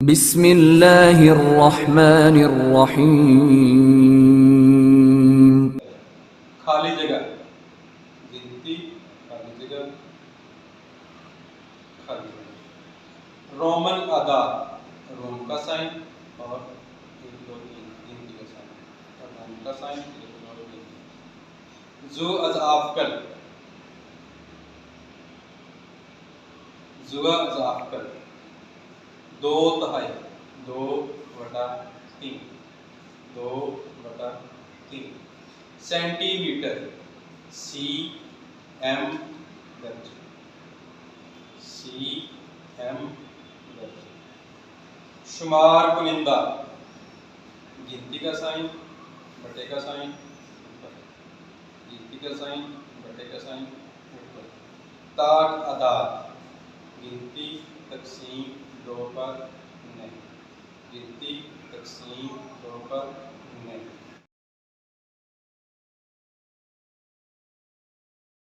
बिस्मिल्लाहिर्रहमानिर्रहीम। खाली जगह, गिनती, खाली जगह, खाली जगह। रोमन आदाद, रोम का साइन और 1 2 3 गिनती का साइन, और रोम का साइन 1 2 3। जू अज़ाफ़कल, जुआ अज़ाफ़कल, 2 तिहाई, 2/3, 2/3। सेंटीमीटर, cm दर्ज, cm दर्ज। शुमार कुनिंदा, गिनती का साइन, बटे का साइन, ऊपर, गिनती का साइन, बटे का साइन, ऊपर। ताक आदाद, गिनती तक़सीम 2 पर नहीं, गिनती तक़सीम 2 पर नहीं।